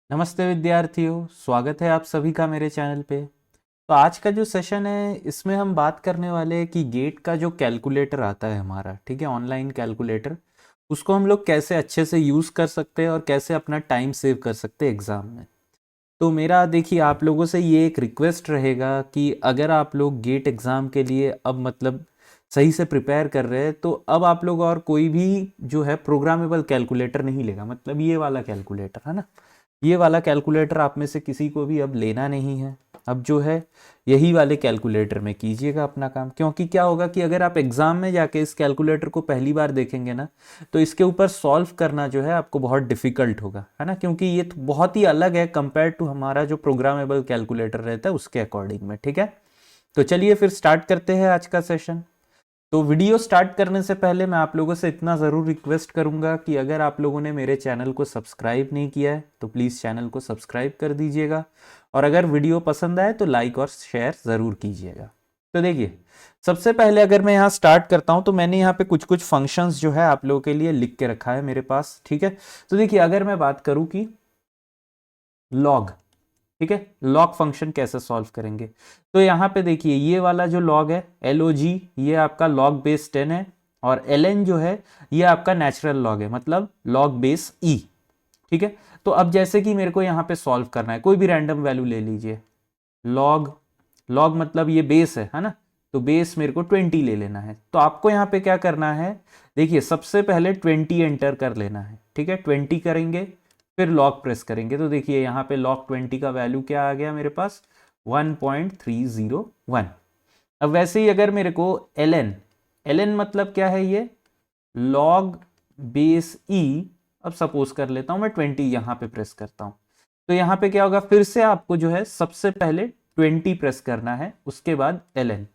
नमस्ते विद्यार्थियों, स्वागत है आप सभी का मेरे चैनल पे। तो आज का जो सेशन है इसमें हम बात करने वाले हैं कि गेट का जो कैलकुलेटर आता है हमारा, ठीक है, ऑनलाइन कैलकुलेटर, उसको हम लोग कैसे अच्छे से यूज़ कर सकते हैं और कैसे अपना टाइम सेव कर सकते हैं एग्ज़ाम में। तो मेरा देखिए आप लोगों से ये एक रिक्वेस्ट रहेगा कि अगर आप लोग गेट एग्ज़ाम के लिए अब मतलब सही से प्रिपेयर कर रहे हैं तो अब आप लोग और कोई भी जो है प्रोग्रामेबल कैलकुलेटर नहीं लेगा, मतलब ये वाला कैलकुलेटर है ना, ये वाला कैलकुलेटर आप में से किसी को भी अब लेना नहीं है। अब जो है यही वाले कैलकुलेटर में कीजिएगा अपना काम, क्योंकि क्या होगा कि अगर आप एग्ज़ाम में जाके इस कैलकुलेटर को पहली बार देखेंगे ना तो इसके ऊपर सॉल्व करना जो है आपको बहुत डिफ़िकल्ट होगा, है ना, क्योंकि ये तो बहुत ही अलग है कंपेयर टू हमारा जो प्रोग्रामेबल कैलकुलेटर रहता है उसके अकॉर्डिंग में, ठीक है। तो चलिए फिर स्टार्ट करते हैं आज का सेशन। तो वीडियो स्टार्ट करने से पहले मैं आप लोगों से इतना ज़रूर रिक्वेस्ट करूंगा कि अगर आप लोगों ने मेरे चैनल को सब्सक्राइब नहीं किया है तो प्लीज़ चैनल को सब्सक्राइब कर दीजिएगा, और अगर वीडियो पसंद आए तो लाइक और शेयर ज़रूर कीजिएगा। तो देखिए, सबसे पहले अगर मैं यहाँ स्टार्ट करता हूँ तो मैंने यहाँ पे कुछ कुछ फंक्शंस जो है आप लोगों के लिए लिख के रखा है मेरे पास, ठीक है। तो देखिए, अगर मैं बात करूँ कि लॉग, ठीक है, लॉग फंक्शन कैसे सॉल्व करेंगे, तो यहाँ पे देखिए ये वाला जो लॉग है LOG, ये आपका लॉग बेस 10 है, और LN जो है ये आपका नेचुरल लॉग है, मतलब लॉग बेस E, ठीक है। तो अब जैसे कि मेरे को यहाँ पे सॉल्व करना है, कोई भी रैंडम वैल्यू ले लीजिए, लॉग, लॉग मतलब ये बेस है ना, तो बेस मेरे को 20 ले लेना है। तो आपको यहाँ पे क्या करना है, देखिए सबसे पहले 20 एंटर कर लेना है, ठीक है, 20 करेंगे फिर लॉग प्रेस करेंगे, तो देखिए यहाँ पे लॉग 20 का वैल्यू क्या आ गया मेरे पास, 1.301। अब वैसे ही अगर मेरे को ln, ln मतलब क्या है, ये लॉग बेस E, अब सपोज कर लेता हूं मैं 20 यहां पे प्रेस करता हूं, तो यहां पे क्या होगा, फिर से आपको जो है सबसे पहले 20 प्रेस करना है, उसके बाद ln,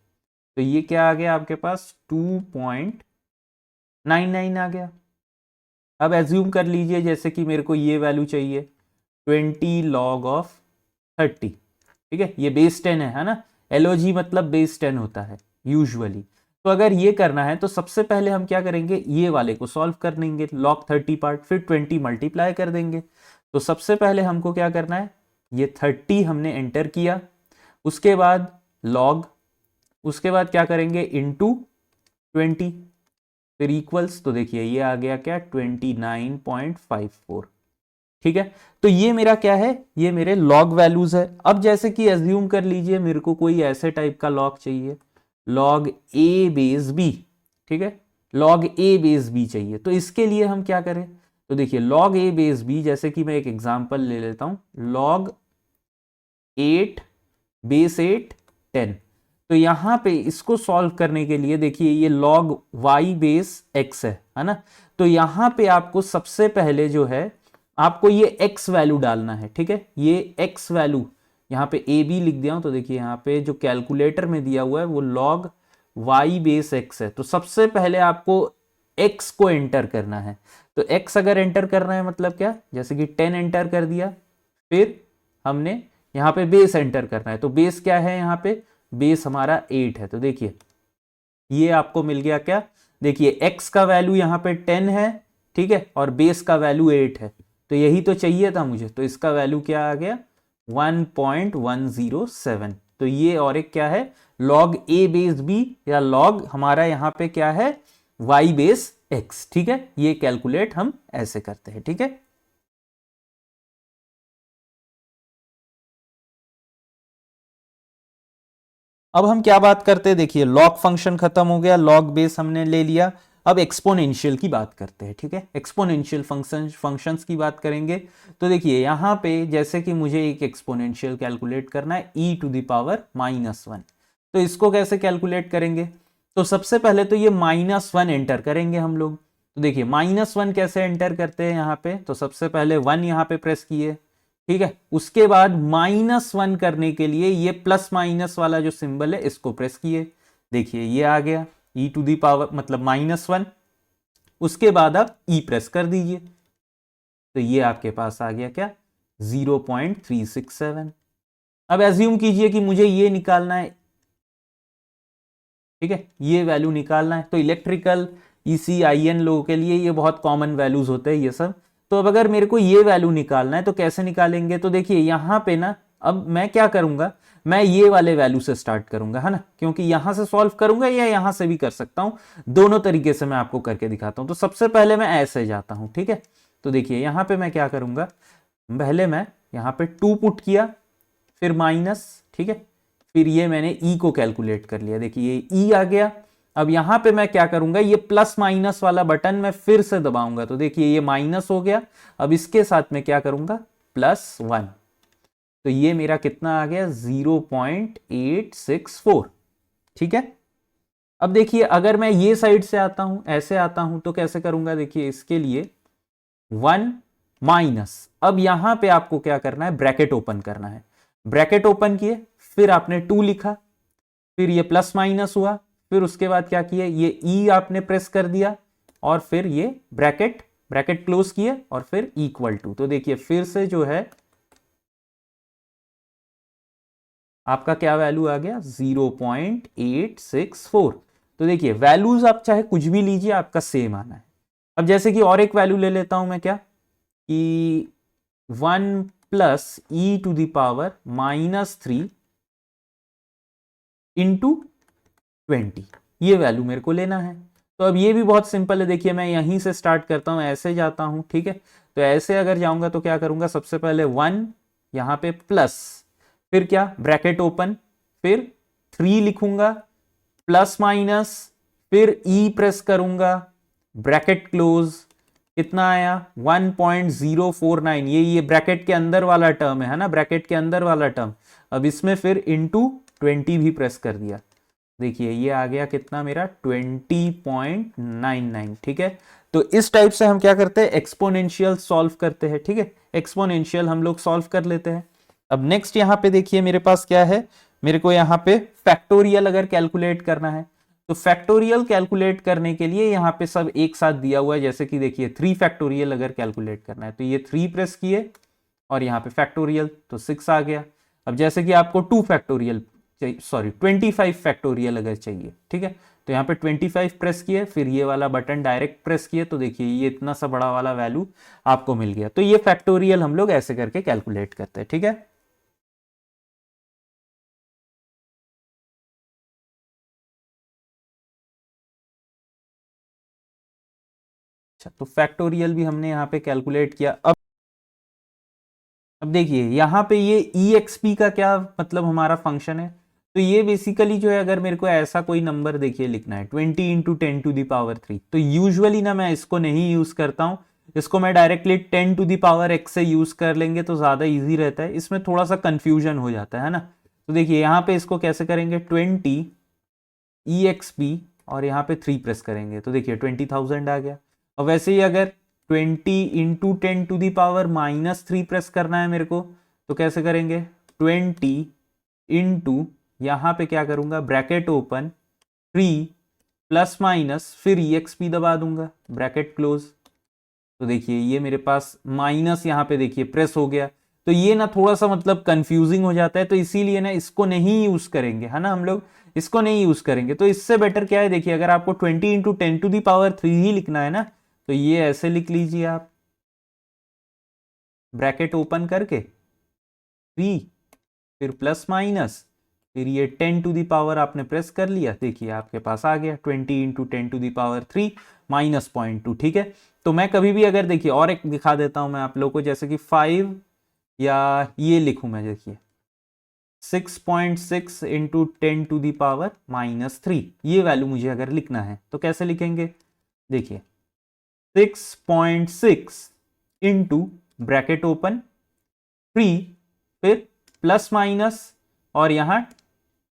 तो ये क्या आ गया आपके पास 2.99 आ गया। अब एज्यूम कर लीजिए जैसे कि मेरे को ये वैल्यू चाहिए 20 लॉग ऑफ 30, ठीक है, ये बेस 10 है ना, LOG मतलब बेस 10 होता है यूजुअली। तो अगर ये करना है तो सबसे पहले हम क्या करेंगे, ये वाले को सॉल्व कर लेंगे, लॉग 30 पार्ट, फिर 20 मल्टीप्लाई कर देंगे। तो सबसे पहले हमको क्या करना है, ये 30 हमने एंटर किया, उसके बाद लॉग, उसके बाद क्या करेंगे इंटू 20, फिर इक्वल्स, तो देखिए ये आ गया क्या 29.54, ठीक है। तो ये मेरा क्या है, ये मेरे लॉग वैल्यूज है। अब जैसे कि एज्यूम कर लीजिए मेरे को कोई ऐसे टाइप का लॉग चाहिए, लॉग ए बेस बी, ठीक है, लॉग ए बेस बी चाहिए, तो इसके लिए हम क्या करें, तो देखिए लॉग ए बेस बी, जैसे कि मैं एक एग्जांपल ले लेता हूं, लॉग 8 बेस 8 10, तो यहां पे इसको सॉल्व करने के लिए देखिए ये log y बेस x है ना, तो यहां पे आपको सबसे पहले जो है आपको ये x वैल्यू डालना है, ठीक है, ये x वैल्यू यहाँ पे ए बी लिख दिया हूं, तो देखिए यहाँ पे जो कैलकुलेटर में दिया हुआ है वो log y बेस x है, तो सबसे पहले आपको x को एंटर करना है। तो x अगर एंटर करना है मतलब क्या, जैसे कि 10 एंटर कर दिया, फिर हमने यहाँ पे बेस एंटर करना है, तो बेस क्या है, यहाँ पे बेस हमारा 8 है, तो देखिए ये आपको मिल गया क्या, देखिए x का वैल्यू यहाँ पे 10 है, ठीक है, और बेस का वैल्यू 8 है, तो यही तो चाहिए था मुझे, तो इसका वैल्यू क्या आ गया 1.107। तो ये और एक क्या है, log a बेस b, या log हमारा यहाँ पे क्या है y बेस x, ठीक है, ये कैलकुलेट हम ऐसे करते हैं, ठीक है। अब हम क्या बात करते हैं, देखिए लॉग फंक्शन खत्म हो गया, लॉग बेस हमने ले लिया, अब एक्सपोनेंशियल की बात करते हैं, ठीक है, एक्सपोनेंशियल फंक्शंस की बात करेंगे। तो देखिए यहाँ पे जैसे कि मुझे एक एक्सपोनेंशियल कैलकुलेट करना है e⁻⁻1, तो इसको कैसे कैलकुलेट करेंगे, तो सबसे पहले तो ये -1 एंटर करेंगे हम लोग, तो देखिए -1 कैसे एंटर करते हैं यहाँ पे, तो सबसे पहले 1 यहाँ पे प्रेस किए, ठीक है, उसके बाद -1 करने के लिए ये प्लस माइनस वाला जो सिंबल है इसको प्रेस किए, देखिए ये आ गया e⁻ मतलब -1, उसके बाद आप e प्रेस कर दीजिए, तो ये आपके पास आ गया क्या 0.367। अब एज्यूम कीजिए कि मुझे ये निकालना है, ठीक है, ये वैल्यू निकालना है, तो इलेक्ट्रिकल ECIN लोगों के लिए ये बहुत कॉमन वैल्यूज होते हैं ये सब, तो अब अगर मेरे को ये वैल्यू निकालना है तो कैसे निकालेंगे, तो देखिए यहां पे ना अब मैं क्या करूंगा, मैं ये वाले वैल्यू से स्टार्ट करूंगा, है ना, क्योंकि यहां से सॉल्व करूंगा या यहां से भी कर सकता हूं, दोनों तरीके से मैं आपको करके दिखाता हूं। तो सबसे पहले मैं ऐसे जाता हूं, ठीक है। तो देखिए यहां पे मैं क्या करूंगा, पहले मैं यहां पे 2 पुट किया, फिर माइनस, ठीक है, फिर ये मैंने ई को कैलकुलेट कर लिया, देखिए ये ई आ गया। अब यहां पे मैं क्या करूंगा, ये प्लस माइनस वाला बटन मैं फिर से दबाऊंगा, तो देखिए ये माइनस हो गया। अब इसके साथ में क्या करूंगा, +1, तो ये मेरा कितना आ गया, 0.864, ठीक है। अब देखिए अगर मैं ये साइड से आता हूं, ऐसे आता हूं, तो कैसे करूंगा, देखिए इसके लिए 1 माइनस, अब यहां पे आपको क्या करना है, ब्रैकेट ओपन करना है, ब्रैकेट ओपन किए, फिर आपने 2 लिखा, फिर ये प्लस माइनस हुआ, फिर उसके बाद क्या किया, ये ई आपने प्रेस कर दिया, और फिर ये ब्रैकेट ब्रैकेट क्लोज किए, और फिर इक्वल टू, तो देखिए फिर से जो है आपका क्या वैल्यू आ गया, 0.864। तो देखिए वैल्यूज आप चाहे कुछ भी लीजिए, आपका सेम आना है। अब जैसे कि और एक वैल्यू ले लेता हूं मैं, क्या कि 1 plus e to the power -3 into 20, ये वैल्यू मेरे को लेना है। तो अब ये भी बहुत सिंपल है, देखिए मैं यहीं से स्टार्ट करता हूं, ऐसे जाता हूं, ठीक है। तो ऐसे अगर जाऊंगा तो क्या करूंगा, सबसे पहले 1 यहां पे प्लस, फिर क्या, ब्रैकेट ओपन, फिर 3 लिखूंगा, प्लस माइनस, फिर ई प्रेस करूंगा, ब्रैकेट क्लोज, कितना आया 1.049, ये ब्रैकेट के अंदर वाला टर्म है ना, ब्रैकेट के अंदर वाला टर्म। अब इसमें फिर इंटू 20 भी प्रेस कर दिया, देखिए ये आ गया कितना मेरा 20.99, ठीक है। तो इस टाइप से हम क्या करते हैं, एक्सपोनेंशियल सॉल्व करते हैं, ठीक है, एक्सपोनेंशियल हम लोग सॉल्व कर लेते हैं। अब नेक्स्ट यहां पे देखिए मेरे पास क्या है, मेरे को यहां पे फैक्टोरियल अगर कैलकुलेट करना है, तो फैक्टोरियल कैलकुलेट करने के लिए यहां पे सब एक साथ दिया हुआ है, जैसे कि देखिए 3 फैक्टोरियल अगर कैलकुलेट करना है, तो ये 3 प्रेस किए, और यहां पे फैक्टोरियल, तो 6 आ गया। अब जैसे कि आपको 2 फैक्टोरियल, सॉरी 25 फैक्टोरियल अगर चाहिए, ठीक है, तो यहाँ पे 25 प्रेस किए, फिर ये वाला बटन डायरेक्ट प्रेस किए, तो देखिए ये इतना सा बड़ा वाला वैल्यू आपको मिल गया। तो ये फैक्टोरियल हम लोग ऐसे करके कैलकुलेट करते हैं, ठीक है। अच्छा, तो फैक्टोरियल भी हमने यहाँ पे कैलकुलेट किया। अब देखिए यहाँ पे ये EXP का क्या मतलब हमारा फंक्शन है, तो ये बेसिकली जो है, अगर मेरे को ऐसा कोई नंबर देखिए लिखना है 20 इंटू 10⁻3, तो यूजुअली ना मैं इसको नहीं यूज करता हूं, इसको मैं डायरेक्टली 10⁻x से यूज कर लेंगे तो ज्यादा इजी रहता है, इसमें थोड़ा सा कंफ्यूजन हो जाता है ना। तो देखिए यहाँ पे इसको कैसे करेंगे, 20 EXP और यहाँ पे 3 प्रेस करेंगे, तो देखिए 20,000 आ गया। और वैसे ही अगर 20 इंटू 10⁻³ प्रेस करना है मेरे को, तो कैसे करेंगे, 20 इंटू, यहां पे क्या करूंगा, ब्रैकेट ओपन, 3 प्लस माइनस, फिर EXP दबा दूंगा, ब्रैकेट क्लोज। तो देखिए ये मेरे पास माइनस यहाँ पे देखिए प्रेस हो गया, तो ये ना थोड़ा सा मतलब कंफ्यूजिंग हो जाता है, तो इसीलिए ना इसको नहीं यूज करेंगे, है ना, हम लोग इसको नहीं यूज करेंगे। तो इससे बेटर क्या है, देखिए अगर आपको 20 इंटू 10⁻³ ही लिखना है ना, तो ये ऐसे लिख लीजिए आप, ब्रैकेट ओपन करके 3, फिर प्लस माइनस, फिर ये 10 टू दी पावर आपने प्रेस कर लिया, देखिए आपके पास आ गया 20 इंटू 10⁻³ -0.2, ठीक है। तो मैं कभी भी अगर देखिए और एक दिखा देता हूं मैं आप लोगों को, जैसे कि 5, या ये लिखूं मैं, देखिए 6.6 इंटू 10⁻³ ये वैल्यू मुझे अगर लिखना है तो कैसे लिखेंगे, देखिए 6.6 इंटू ब्रैकेट ओपन 3, फिर प्लस माइनस, और यहां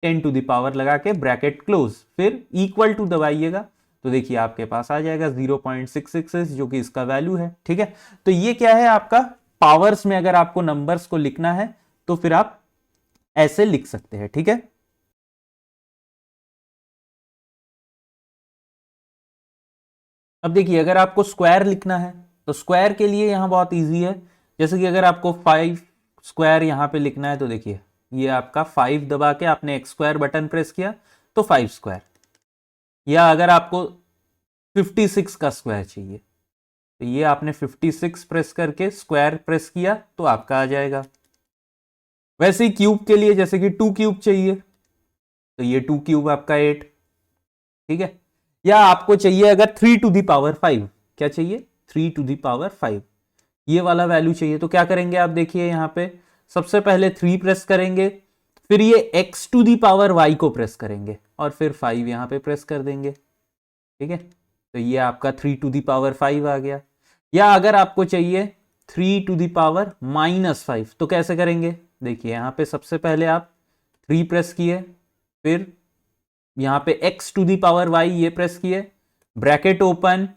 10 लगा के ब्रैकेट क्लोज, फिर इक्वल टू दबाइएगा, तो देखिए आपके पास आ जाएगा 0.666 जो कि इसका वैल्यू है, ठीक है। तो ये क्या है आपका पावर्स में, अगर आपको नंबर्स को लिखना है तो फिर आप ऐसे लिख सकते हैं, ठीक है। अब देखिए अगर आपको स्क्वायर लिखना है तो स्क्वायर के लिए यहां बहुत इजी है, जैसे कि अगर आपको 5 स्क्वायर यहां पे लिखना है, तो देखिए ये आपका 5 दबा के आपने x² बटन प्रेस किया तो 5 स्क्वायर, या अगर आपको 56 का स्क्वायर चाहिए तो ये आपने 56 प्रेस करके स्क्वायर प्रेस किया तो आपका आ जाएगा। वैसे ही क्यूब के लिए जैसे कि 2 क्यूब चाहिए तो ये 2 क्यूब आपका 8, ठीक है। या आपको चाहिए अगर 3 टू दी पावर 5, क्या चाहिए 3 टू दी पावर 5, ये वाला वैल्यू चाहिए तो क्या करेंगे आप देखिए यहां पे सबसे पहले 3 प्रेस करेंगे, फिर ये x to the power y को प्रेस करेंगे और फिर 5 यहां पे प्रेस कर देंगे, ठीक है। तो ये आपका 3 टू दी पावर 5 आ गया। या अगर आपको चाहिए 3 टू दी पावर -5 तो कैसे करेंगे, देखिए यहां पे सबसे पहले आप 3 प्रेस किए, फिर यहां पे x to the power y ये प्रेस किए, ब्रैकेट ओपन,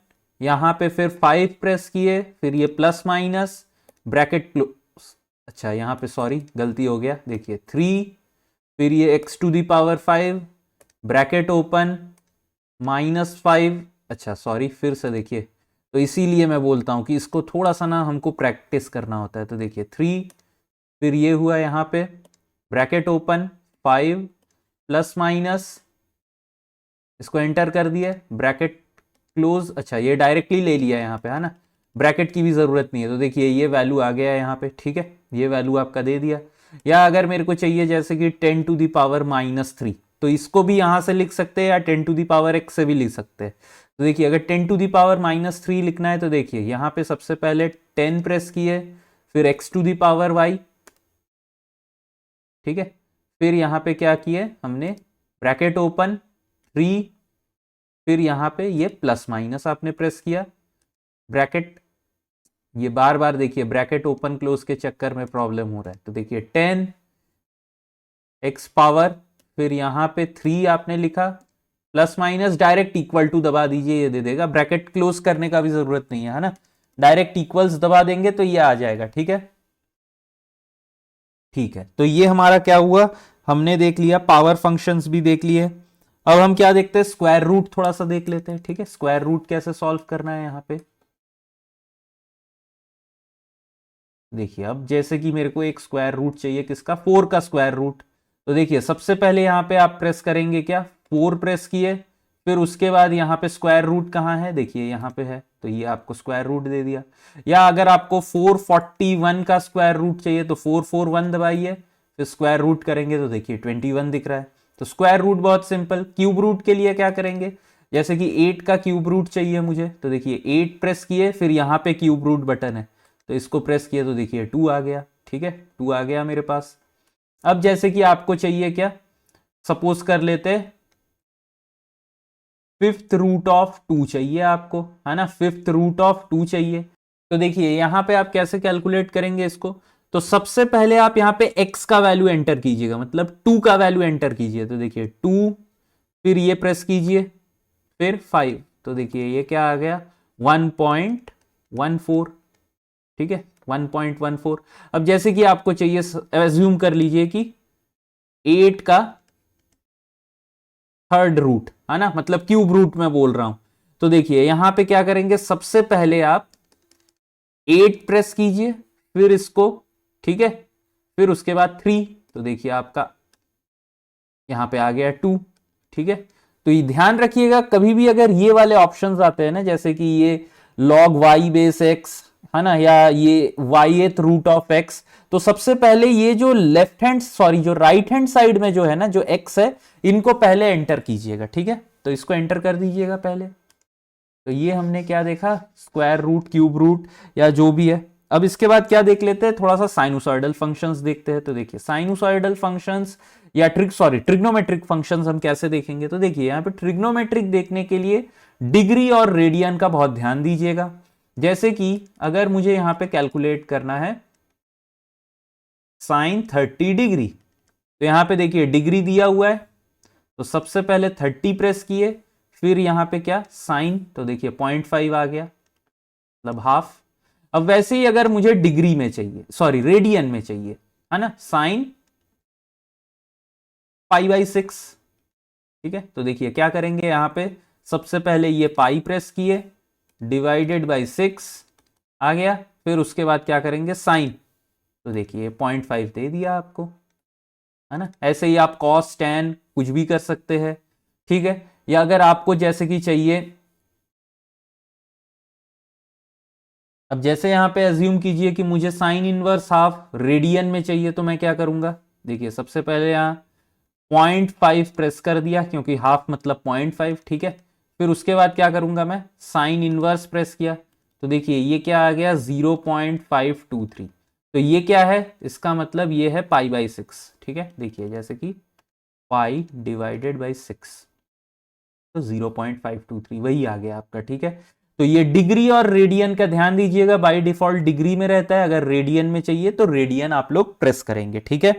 यहां पे फिर 5 प्रेस किए, फिर ये प्लस माइनस ब्रैकेट क्लोज, अच्छा यहां पे सॉरी गलती हो गया, देखिए 3, फिर ये x to the power 5 bracket open -5, अच्छा सॉरी फिर से देखिए, तो इसीलिए मैं बोलता हूं कि इसको थोड़ा सा ना हमको प्रैक्टिस करना होता है। तो देखिए 3, फिर ये हुआ यहां पे ब्रैकेट ओपन 5 प्लस माइनस, इसको एंटर कर दिया, ब्रैकेट क्लोज, अच्छा ये डायरेक्टली ले लिया यहाँ पे है ना, ब्रैकेट की भी जरूरत नहीं है। तो देखिए ये वैल्यू आ गया यहाँ पे, ठीक है, ये वैल्यू आपका दे दिया। या अगर मेरे को चाहिए जैसे कि 10 टू दी पावर -3 तो इसको भी यहां से लिख सकते हैं या 10 टू दी पावर x से भी लिख सकते हैं। तो देखिए अगर 10 टू दी पावर -3 लिखना है तो देखिए यहां पे सबसे पहले 10 प्रेस किए, फिर x to the power y, ठीक है, फिर यहां पे क्या किए हमने ब्रैकेट ओपन 3, फिर यहां पे ये प्लस माइनस आपने प्रेस किया, ब्रैकेट, ये बार बार देखिए ब्रैकेट ओपन क्लोज के चक्कर में प्रॉब्लम हो रहा है। तो देखिए 10 x पावर, फिर यहां पे 3 आपने लिखा, plus minus direct equal to दबा दीजिए, ये दे देगा, ब्रैकेट क्लोज करने का भी जरूरत नहीं है ना, डायरेक्ट इक्वल्स दबा देंगे तो ये आ जाएगा, ठीक है। ठीक है, तो ये हमारा क्या हुआ, हमने देख लिया पावर फंक्शंस भी देख लिए। अब हम क्या देखते हैं, स्क्वायर रूट थोड़ा सा देख लेते हैं, ठीक है, स्क्वायर रूट कैसे सॉल्व करना है यहां पे। देखिए अब जैसे कि मेरे को एक स्क्वायर रूट चाहिए किसका, 4 का स्क्वायर रूट, तो देखिए सबसे पहले यहां पे आप प्रेस करेंगे क्या, 4 प्रेस किए, फिर उसके बाद यहाँ पे स्क्वायर रूट कहाँ है, देखिए यहाँ पे है, तो ये आपको स्क्वायर रूट दे दिया। या अगर आपको 441 का स्क्वायर रूट चाहिए तो 441 दबाइए, फिर स्क्वायर रूट करेंगे तो देखिए 21 दिख रहा है। तो स्क्वायर रूट बहुत सिंपल। क्यूब रूट के लिए क्या करेंगे, जैसे कि 8 का क्यूब रूट चाहिए मुझे, तो देखिए 8 प्रेस किए, फिर यहाँ पे क्यूब रूट बटन है तो इसको प्रेस किया तो देखिए 2 आ गया, ठीक है, 2 आ गया मेरे पास। अब जैसे कि आपको चाहिए क्या, सपोज कर लेते 5th रूट ऑफ 2 चाहिए आपको, है ना, 5th रूट ऑफ 2 चाहिए। तो देखिए यहां पे आप कैसे कैलकुलेट करेंगे इसको, तो सबसे पहले आप यहां पे x का वैल्यू एंटर कीजिएगा, मतलब 2 का वैल्यू एंटर कीजिए, तो देखिए 2, फिर ये प्रेस कीजिए, फिर 5, तो देखिए ये क्या आ गया 1.14, ठीक है 1.14। अब जैसे कि आपको चाहिए, एज्यूम कर लीजिए कि 8 का 3rd रूट, है ना, मतलब क्यूब रूट में बोल रहा हूं। तो देखिए यहां पे क्या करेंगे, सबसे पहले आप 8 प्रेस कीजिए, फिर इसको, ठीक है, फिर उसके बाद 3, तो देखिए आपका यहां पे आ गया 2, ठीक है। तो ये ध्यान रखिएगा कभी भी अगर ये वाले ऑप्शंस आते हैं ना, जैसे कि ये log y बेस x, है ना, या ये y रूट ऑफ x, तो सबसे पहले ये जो लेफ्ट हैंड सॉरी जो राइट हैंड साइड में जो है ना, जो x है, इनको पहले एंटर कीजिएगा, ठीक है, तो इसको एंटर कर दीजिएगा पहले। तो ये हमने क्या देखा, स्क्वायर रूट, क्यूब रूट या जो भी है। अब इसके बाद क्या देख लेते हैं, थोड़ा सा साइनोसॉइडल फंक्शंस देखते हैं। तो देखिए साइनोसॉइडल फंक्शंस या ट्रिग्नोमेट्रिक फंक्शंस हम कैसे देखेंगे, तो देखिए यहाँ पे ट्रिग्नोमेट्रिक देखने के लिए डिग्री और रेडियन का बहुत ध्यान दीजिएगा। जैसे कि अगर मुझे यहां पे कैलकुलेट करना है साइन 30 डिग्री, तो यहां पे देखिए डिग्री दिया हुआ है, तो सबसे पहले 30 प्रेस किए, फिर यहां पे क्या साइन, तो देखिए 0.5 आ गया, मतलब हाफ। अब वैसे ही अगर मुझे डिग्री में चाहिए, सॉरी रेडियन में चाहिए, है ना, साइन 5/6, ठीक है, तो देखिए क्या करेंगे, यहां पे सबसे पहले ये पाई प्रेस किए, डिवाइडेड बाई 6 आ गया, फिर उसके बाद क्या करेंगे साइन, तो देखिए 0.5 दे दिया आपको, है ना। ऐसे ही आप कॉस टैन कुछ भी कर सकते हैं, ठीक है। या अगर आपको जैसे कि चाहिए अब जैसे यहाँ पे अज्यूम कीजिए कि मुझे साइन इनवर्स हाफ रेडियन में चाहिए, तो मैं क्या करूंगा, देखिए सबसे पहले यहाँ 0.5 प्रेस कर दिया, क्योंकि हाफ मतलब 0.5, ठीक है। फिर उसके बाद क्या करूंगा, मैं साइन इनवर्स प्रेस किया, तो देखिए ये क्या आ गया 0.523। तो ये क्या है, इसका मतलब ये है π/6, ठीक है। देखिए जैसे कि π/6, तो 0.523 वही आ गया आपका, ठीक है। तो ये डिग्री और रेडियन का ध्यान दीजिएगा, बाय डिफॉल्ट डिग्री में रहता है, अगर रेडियन में चाहिए तो रेडियन आप लोग प्रेस करेंगे, ठीक है।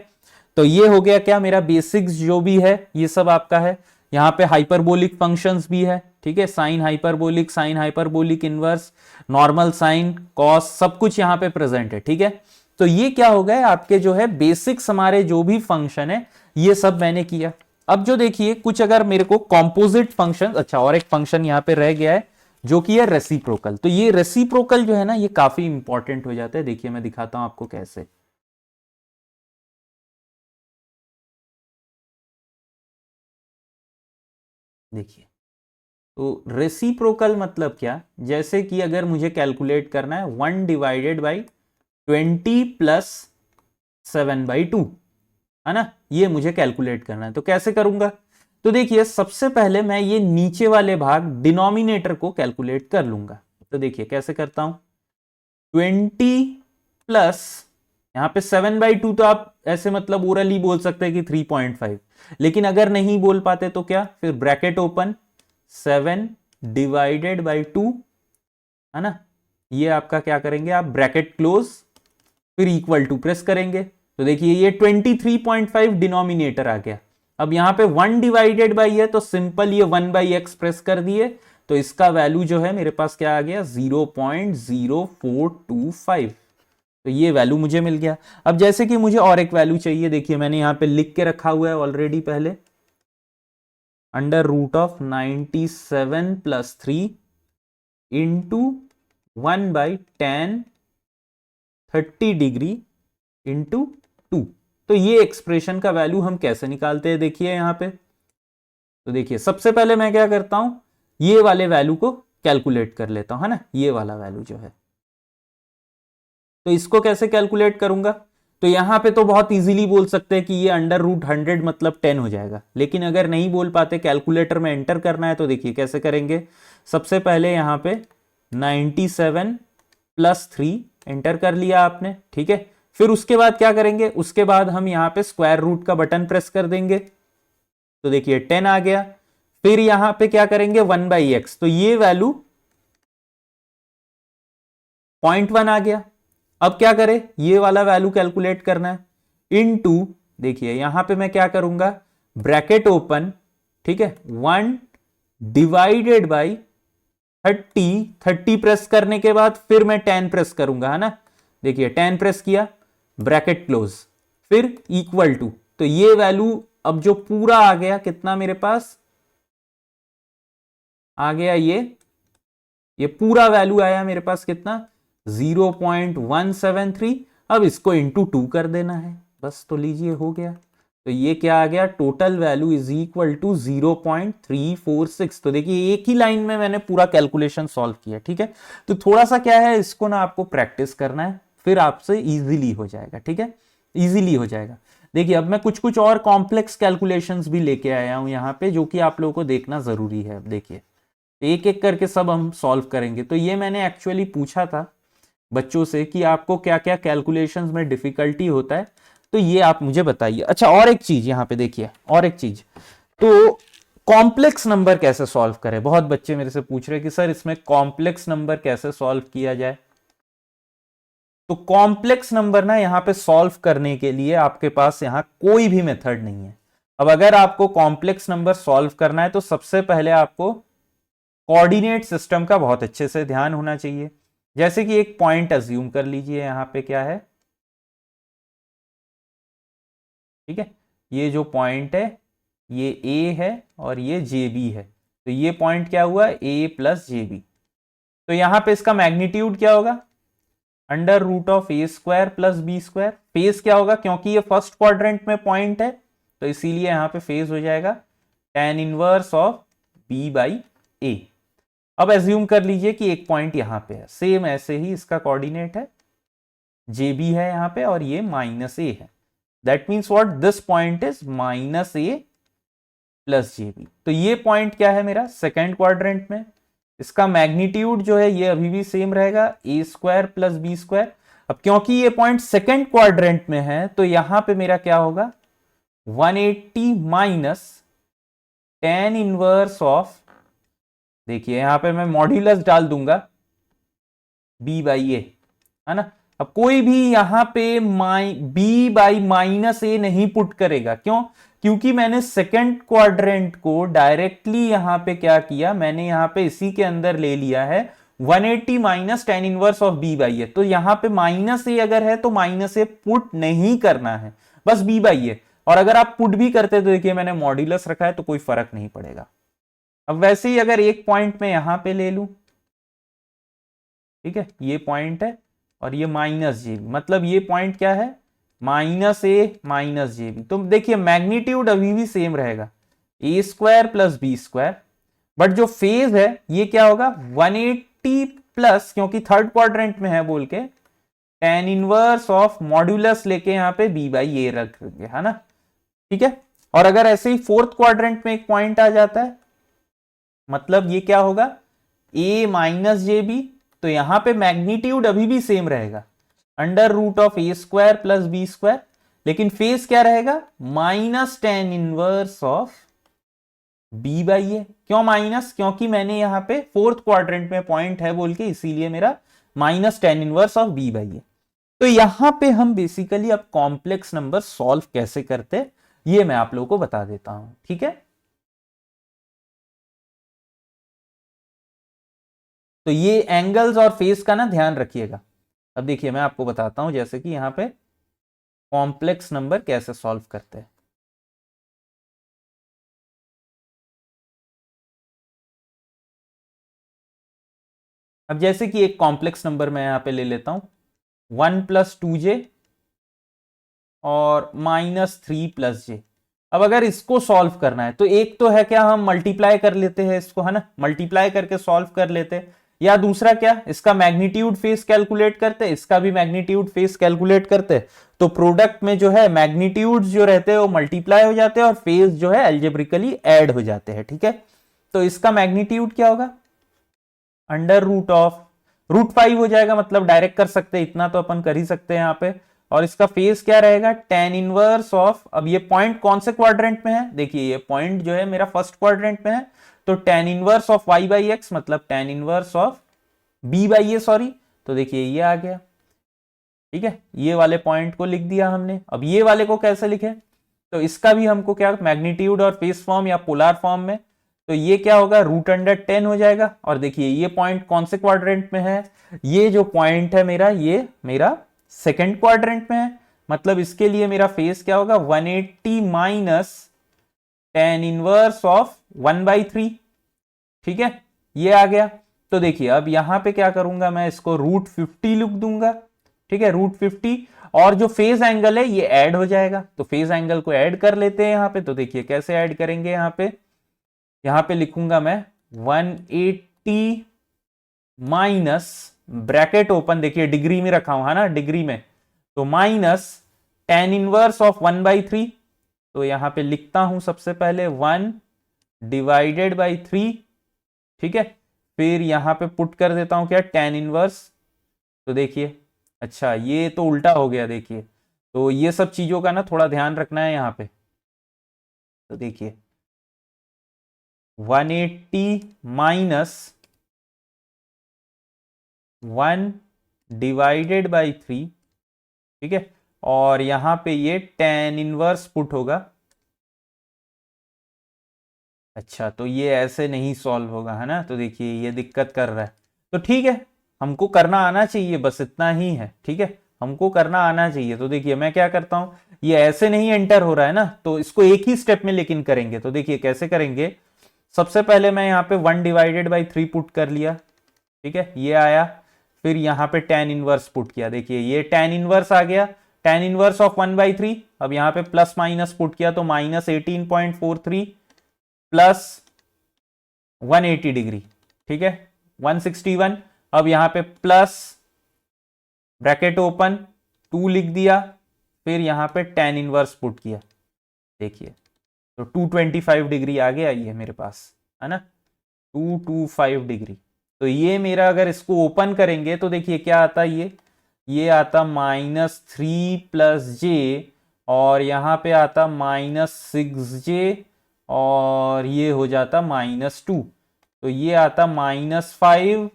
तो ये हो गया क्या, मेरा बेसिक्स जो भी है ये सब आपका है। यहाँ पे हाइपरबोलिक फंक्शंस भी है, ठीक है, sine hyperbolic inverse, normal sine, cos, सब कुछ यहाँ पे प्रेजेंट है, ठीक है। तो ये क्या हो गए आपके जो है बेसिक्स, हमारे जो भी फंक्शन है ये सब मैंने किया। अब जो देखिए कुछ अगर मेरे को कॉम्पोजिट फंक्शन, अच्छा और एक फंक्शन यहाँ पे रह गया है जो कि है रेसिप्रोकल। तो ये रेसिप्रोकल जो है ना ये काफी इंपॉर्टेंट हो जाता है। देखिए मैं दिखाता हूं आपको कैसे। देखिए तो रेसिप्रोकल मतलब क्या, जैसे कि अगर मुझे कैलकुलेट करना है 1/20 प्लस 7/2, है ना, ये मुझे कैलकुलेट करना है। तो कैसे करूंगा, तो देखिए सबसे पहले मैं ये नीचे वाले भाग डिनोमिनेटर को कैलकुलेट कर लूंगा। तो देखिए कैसे करता हूं, 20 प्लस यहां पे 7/2, तो आप ऐसे मतलब ओरली बोल सकते हैं कि 3.5, लेकिन अगर नहीं बोल पाते तो क्या, फिर ब्रैकेट ओपन 7/2, है ना, ये आपका क्या करेंगे आप, ब्रैकेट क्लोज, फिर इक्वल टू प्रेस करेंगे। तो देखिए ये 23.5 डिनोमिनेटर आ गया। अब यहां पे 1 डिवाइडेड बाई है, तो सिंपल ये 1/x प्रेस कर दिए, तो इसका वैल्यू जो है मेरे पास क्या आ गया 0.0425। तो ये वैल्यू मुझे मिल गया। अब जैसे कि मुझे और एक वैल्यू चाहिए, देखिए मैंने यहां पे लिख के रखा हुआ है ऑलरेडी पहले, √97 + 3 इंटू 1/tan 30 डिग्री इंटू 2। तो ये एक्सप्रेशन का वैल्यू हम कैसे निकालते हैं, देखिए यहां पे। तो देखिए सबसे पहले मैं क्या करता हूं, ये वाले वैल्यू को कैलकुलेट कर लेता हूं, है ना, ये वाला वैल्यू जो है। तो इसको कैसे कैलकुलेट करूंगा, तो यहां पे तो बहुत इजीली बोल सकते हैं कि ये √100 मतलब 10 हो जाएगा। लेकिन अगर नहीं बोल पाते, कैलकुलेटर में एंटर करना है, तो देखिए कैसे करेंगे। सबसे पहले यहां पे 97 + 3 एंटर कर लिया आपने, ठीक है। फिर उसके बाद क्या करेंगे, उसके बाद हम यहां पे स्क्वायर रूट का बटन प्रेस कर देंगे, तो देखिए 10 आ गया। फिर यहां पे क्या करेंगे 1/x, तो ये वैल्यू 0.1 आ गया। अब क्या करें, ये वाला वैल्यू कैलकुलेट करना है, इनटू, देखिए यहां पे मैं क्या करूंगा, ब्रैकेट ओपन, ठीक है, 1 डिवाइडेड बाई 30 प्रेस करने के बाद फिर मैं 10 प्रेस करूंगा, है ना। देखिए 10 प्रेस किया, ब्रैकेट क्लोज, फिर इक्वल टू, तो ये वैल्यू अब जो पूरा आ गया कितना मेरे पास आ गया, ये पूरा वैल्यू आया मेरे पास कितना 0.173। अब इसको इंटू 2 कर देना है बस, तो लीजिए हो गया। तो ये क्या आ गया, total value is equal to 0.346। तो देखिए एक ही लाइन में मैंने पूरा कैलकुलेशन सॉल्व किया, ठीक है। तो थोड़ा सा क्या है, इसको ना आपको प्रैक्टिस करना है, फिर आपसे इजीली हो जाएगा, ठीक है, इजीली हो जाएगा। देखिए अब मैं कुछ कुछ और कॉम्प्लेक्स कैलकुलेशंस भी लेके आया हूं यहाँ पे, जो कि आप लोगों को देखना जरूरी है। देखिए एक एक करके सब हम सॉल्व करेंगे। तो ये मैंने एक्चुअली पूछा था बच्चों से कि आपको क्या क्या कैलकुलेशंस में डिफिकल्टी होता है, तो ये आप मुझे बताइए। अच्छा और एक चीज यहाँ पे देखिए, और एक चीज, तो कॉम्प्लेक्स नंबर कैसे सॉल्व करें, बहुत बच्चे मेरे से पूछ रहे हैं कि सर इसमें कॉम्प्लेक्स नंबर कैसे सॉल्व किया जाए। तो कॉम्प्लेक्स नंबर ना यहाँ पे सॉल्व करने के लिए आपके पास यहाँ कोई भी मेथड नहीं है। अब अगर आपको कॉम्प्लेक्स नंबर सॉल्व करना है, तो सबसे पहले आपको कोऑर्डिनेट सिस्टम का बहुत अच्छे से ध्यान होना चाहिए। जैसे कि एक पॉइंट अज्यूम कर लीजिए, यहां पे क्या है, ठीक है, ये जो पॉइंट है ये ए है और ये जे बी है। तो ये पॉइंट क्या हुआ, ए प्लस जे बी। तो यहां पे इसका मैग्नीट्यूड क्या होगा, √(a² + b²। फेज क्या होगा, क्योंकि ये फर्स्ट क्वाड्रेंट में पॉइंट है, तो इसीलिए यहां पे फेज हो जाएगा tan 1 ऑफ b/a। अब एज्यूम कर लीजिए कि एक पॉइंट यहां पे है, सेम ऐसे ही इसका कोऑर्डिनेट है जे बी है यहां पे, और ये माइनस ए है। That means what, this point is minus A plus J B. तो ये पॉइंट क्या है मेरा, सेकेंड क्वाड्रेंट में। इसका मैग्नीट्यूड जो है ये अभी भी सेम रहेगा, a square plus b square. अब क्योंकि ये पॉइंट सेकेंड क्वाड्रेंट में है तो यहां पे मेरा क्या होगा, 180 माइनस टेन इनवर्स ऑफ, देखिए यहां पे मैं मॉड्यूलस डाल दूंगा बी बाई ए, है ना। अब कोई भी यहां पे बी बाई माइनस ए नहीं पुट करेगा, क्यों, क्योंकि मैंने सेकेंड क्वाड्रेंट को डायरेक्टली यहां पे क्या किया, मैंने यहां पे इसी के अंदर ले लिया है 180 minus tan inverse of b by a. तो यहां पे माइनस ए अगर है तो माइनस ए पुट नहीं करना है, बस बी बाई ए। और अगर आप पुट भी करते तो देखिए मैंने मॉड्यूलस रखा है तो कोई फर्क नहीं पड़ेगा। अब वैसे ही अगर एक पॉइंट में यहां पे ले लूं, ठीक है, ये पॉइंट है और ये माइनस जे बी, मतलब ये पॉइंट क्या है, minus a minus j B. तो देखिए मैग्नीट्यूड अभी भी सेम रहेगा, a square plus b square, but जो फेज है ये क्या होगा, 180 प्लस, क्योंकि थर्ड क्वाड्रेंट में है बोल के, टेन इनवर्स ऑफ मॉड्यूलस लेके यहां पे बी बाई ए रख देंगे, है ना, ठीक है। और अगर ऐसे ही फोर्थ क्वाड्रेंट में एक पॉइंट आ जाता है, मतलब ये क्या होगा, a माइनस जे बी, तो यहां पे मैग्नीट्यूड अभी भी सेम रहेगा, under root of a square plus b square, लेकिन फेस क्या रहेगा, minus tan inverse of b by a. क्यों माइनस, क्योंकि मैंने यहां पे फोर्थ क्वाड्रेंट में पॉइंट है बोल के, इसीलिए मेरा minus tan inverse of b by a. तो यहां पे हम बेसिकली अब कॉम्प्लेक्स नंबर सॉल्व कैसे करते, ये मैं आप लोगों को बता देता हूं, ठीक है। तो ये एंगल्स और फेस का ना ध्यान रखिएगा। अब देखिए मैं आपको बताता हूं, जैसे कि यहां पे कॉम्प्लेक्स नंबर कैसे सॉल्व करते हैं। अब जैसे कि एक कॉम्प्लेक्स नंबर मैं यहां पे ले लेता हूं, 1+2j और -3+j। अब अगर इसको सॉल्व करना है तो एक तो है क्या, हम मल्टीप्लाई कर लेते हैं इसको, है ना, मल्टीप्लाई करके सॉल्व कर लेते हैं, या दूसरा क्या, इसका मैग्नीट्यूड फेस कैलकुलेट करते, इसका भी मैग्नीट्यूड फेस कैलकुलेट करते। तो प्रोडक्ट में जो है मैग्नीट्यूड जो रहते हैं वो मल्टीप्लाई हो जाते हैं और फेस जो है एल्जेब्रिकली ऐड हो जाते हैं, ठीक है। तो इसका मैग्नीट्यूड क्या होगा, अंडर रूट ऑफ √5 हो जाएगा, मतलब डायरेक्ट कर सकते हैं, इतना तो अपन कर ही सकते हैं यहाँ पे। और इसका फेस क्या रहेगा, टेन इनवर्स ऑफ, अब ये पॉइंट कौन से क्वाड्रेंट में है, देखिए ये पॉइंट जो है मेरा फर्स्ट क्वाड्रेंट में है, तो tan inverse of y by x, मतलब tan inverse of b by a, sorry. तो देखिए ये आ गया, ठीक है, ये वाले पॉइंट को लिख दिया हमने। अब ये वाले को कैसे लिखे, तो इसका भी हमको क्या, मैग्नीट्यूड और फेस फॉर्म या पोलर फॉर्म में, तो ये क्या होगा, √10 हो जाएगा। और देखिए ये पॉइंट कौन से क्वाड्रेंट में है, ये जो पॉइंट है मेरा, ये मेरा सेकेंड क्वाड्रेंट में है, मतलब इसके लिए मेरा फेस क्या होगा, 180 माइनस टेन इनवर्स ऑफ 1/3, ठीक है, ये आ गया। तो देखिए अब यहां पे क्या करूंगा, मैं इसको √50 लिख दूंगा, ठीक है, √50, और जो फेज एंगल है ये ऐड हो जाएगा, तो फेज एंगल को ऐड कर लेते हैं यहां पे। तो देखिए कैसे ऐड करेंगे, यहां पे लिखूंगा मैं 180 माइनस, ब्रैकेट ओपन, देखिए डिग्री में रखा हूं, है ना, डिग्री में, तो माइनस टेन इनवर्स ऑफ 1/3। तो यहां पे लिखता हूं सबसे पहले 1/3, ठीक है, फिर यहां पे पुट कर देता हूं क्या, टेन इनवर्स। तो देखिए, अच्छा ये तो उल्टा हो गया, देखिए, तो ये सब चीजों का ना थोड़ा ध्यान रखना है यहां पे। तो देखिए 180 माइनस 1/3, ठीक है, और यहां पे ये टेन इनवर्स पुट होगा। अच्छा तो ये ऐसे नहीं सॉल्व होगा, है ना, तो देखिए ये दिक्कत कर रहा है। तो ठीक है, हमको करना आना चाहिए, बस इतना ही है, ठीक है, हमको करना आना चाहिए। तो देखिए मैं क्या करता हूं, ये ऐसे नहीं एंटर हो रहा है ना, तो इसको एक ही स्टेप में लेकिन करेंगे। तो देखिए कैसे करेंगे, सबसे पहले मैं यहाँ पे 1/3 पुट कर लिया, ठीक है, ये आया, फिर यहाँ पे टेन इनवर्स पुट किया, देखिए ये टेन इनवर्स आ गया, टेन इनवर्स ऑफ 1/3। अब यहाँ पे प्लस माइनस पुट किया तो -18.43 प्लस 180 डिग्री, ठीक है 161। अब यहां पे प्लस ब्रैकेट ओपन 2 लिख दिया, फिर यहां पे tan इनवर्स पुट किया, देखिए तो 225 डिग्री आ गया ये मेरे पास, है ना 225 डिग्री। तो ये मेरा अगर इसको ओपन करेंगे तो देखिए क्या आता है, ये आता -3 + j, और यहां पे आता -6j, और ये हो जाता -2, तो ये आता -5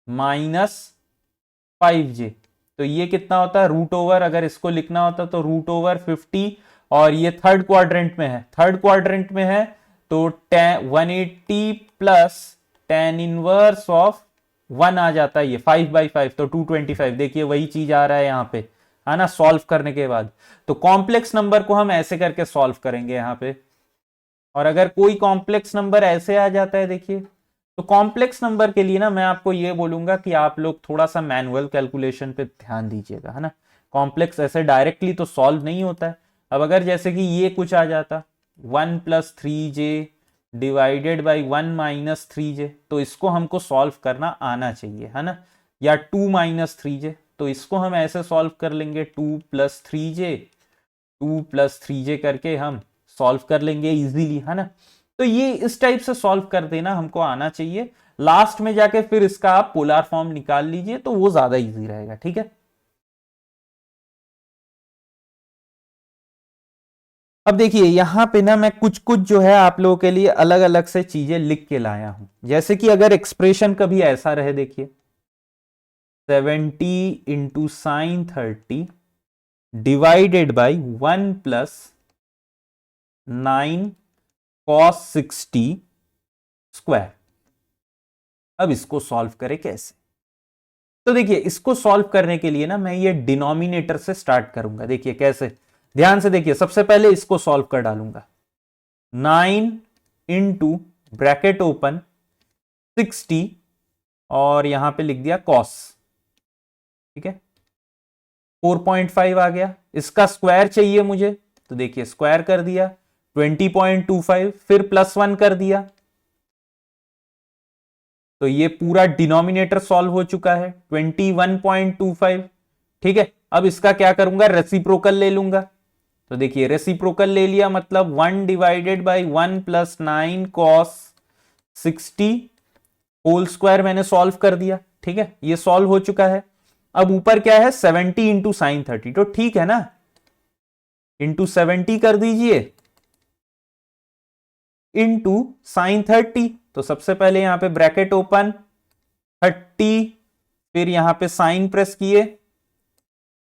-5j। तो ये कितना होता है √, अगर इसको लिखना होता तो √50, और ये थर्ड क्वाड्रेंट में है, तो 180 प्लस tan इनवर्स ऑफ 1 आ जाता है, ये 5/5, तो 225। देखिए वही चीज आ रहा है यहाँ पे, है ना, सॉल्व करने के बाद। तो कॉम्प्लेक्स नंबर को हम ऐसे करके सॉल्व करेंगे यहाँ पे, और अगर कोई कॉम्प्लेक्स नंबर ऐसे आ जाता है देखिए, तो कॉम्प्लेक्स नंबर के लिए ना मैं आपको ये बोलूंगा कि आप लोग थोड़ा सा मैनुअल कैलकुलेशन पे ध्यान दीजिएगा, है ना। कॉम्प्लेक्स ऐसे डायरेक्टली तो सॉल्व नहीं होता है। अब अगर जैसे कि ये कुछ आ जाता 1 + 3j डिवाइडेड बाई 1 - 3j, तो इसको हमको सॉल्व करना आना चाहिए, है ना, या 2 - 3j, तो इसको हम ऐसे सॉल्व कर लेंगे 2 + 3j करके हम सॉल्व कर लेंगे इजीली, है ना। तो ये इस टाइप से सॉल्व कर देना हमको आना चाहिए। लास्ट में जाके फिर इसका आप पोलर फॉर्म निकाल लीजिए, तो वो ज्यादा इजी रहेगा, ठीक है। अब देखिए यहां पे ना मैं कुछ कुछ जो है आप लोगों के लिए अलग अलग से चीजें लिख के लाया हूं, जैसे कि अगर एक्सप्रेशन कभी ऐसा रहे, देखिए 70 × sin30 divided by 1 + 9 cos 60 square. अब इसको सॉल्व करें कैसे, तो देखिए इसको सॉल्व करने के लिए ना मैं ये डिनोमिनेटर से स्टार्ट करूंगा। देखिए कैसे, ध्यान से देखिए, सबसे पहले इसको सॉल्व कर डालूंगा 9 × ब्रैकेट ओपन 60, और यहां पे लिख दिया cos, ठीक है 4.5 आ गया। इसका स्क्वायर चाहिए मुझे, तो देखिए स्क्वायर कर दिया 20.25, फिर +1 कर दिया, तो ये पूरा डिनोमिनेटर सॉल्व हो चुका है 21.25, ठीक है। अब इसका क्या करूंगा, रेसिप्रोकल ले लूंगा, तो देखिए रेसिप्रोकल ले लिया, मतलब 1 divided by 1 + 9 cos 60 whole square मैंने सॉल्व कर दिया, ठीक है, ये सॉल्व हो चुका है। अब ऊपर क्या है 70 × sin30, तो ठीक है ना, इंटू 70 कर दीजिए इंटू sin30, तो सबसे पहले यहां पे ब्रैकेट ओपन 30, फिर यहां पे साइन प्रेस किए,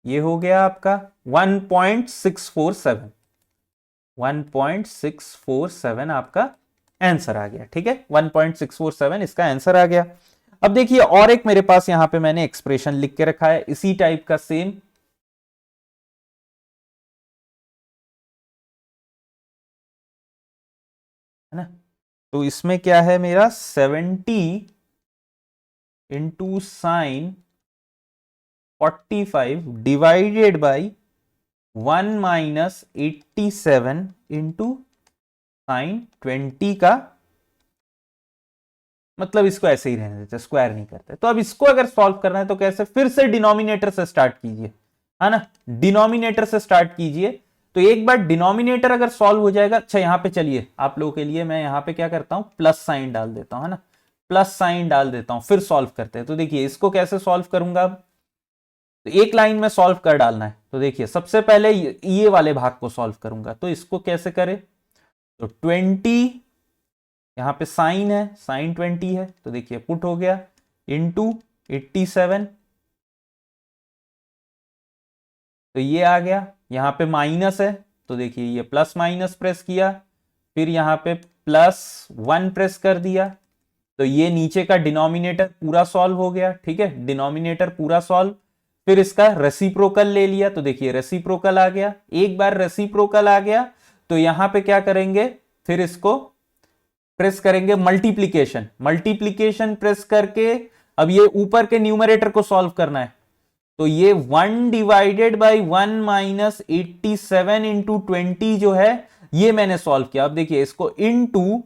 ये हो गया आपका 1.647 आपका आंसर आ गया, ठीक है 1.647 इसका आंसर आ गया। अब देखिए और एक मेरे पास यहां पे मैंने एक्सप्रेशन लिख के रखा है इसी टाइप का सेम, है ना। तो इसमें क्या है मेरा 70 × sin 45 डिवाइडेड बाई 1 - 87 × sin 20 का, मतलब इसको ऐसे ही रहने देते, स्क्वायर नहीं करते। तो अब इसको अगर सॉल्व करना है तो कैसे, फिर से डिनोमिनेटर से स्टार्ट कीजिए, है ना, डिनोमिनेटर से स्टार्ट कीजिए। तो एक बार डिनोमिनेटर अगर सॉल्व हो जाएगा, अच्छा यहां पे चलिए आप लोगों के लिए मैं यहां पे क्या करता हूं, प्लस साइन डाल देता हूं, है ना, प्लस साइन डाल देता हूं, फिर सॉल्व करते हैं। तो देखिए इसको कैसे सॉल्व करूंगा, अब तो एक लाइन में सॉल्व कर डालना है। तो देखिए सबसे पहले ये वाले भाग को सॉल्व करूंगा, तो इसको कैसे करें, तो 20 यहां पे साइन है, साइन 20 है, तो देखिए पुट हो गया इंटू 87, तो ये आ गया। यहां पे माइनस है, तो देखिए ये प्लस माइनस प्रेस किया, फिर यहां पे +1 प्रेस कर दिया, तो ये नीचे का डिनोमिनेटर पूरा सॉल्व हो गया, ठीक है, डिनोमिनेटर पूरा सॉल्व। फिर इसका रेसिप्रोकल ले लिया, तो देखिए रेसिप्रोकल आ गया। एक बार रेसिप्रोकल आ गया तो यहां पे क्या करेंगे, फिर इसको प्रेस करेंगे मल्टीप्लीकेशन, मल्टीप्लीकेशन प्रेस करके अब ये ऊपर के न्यूमरेटर को सॉल्व करना है। तो ये 1 डिवाइडेड बाई 1 - 87 × 20 जो है ये मैंने सॉल्व किया। अब देखिए इसको इनटू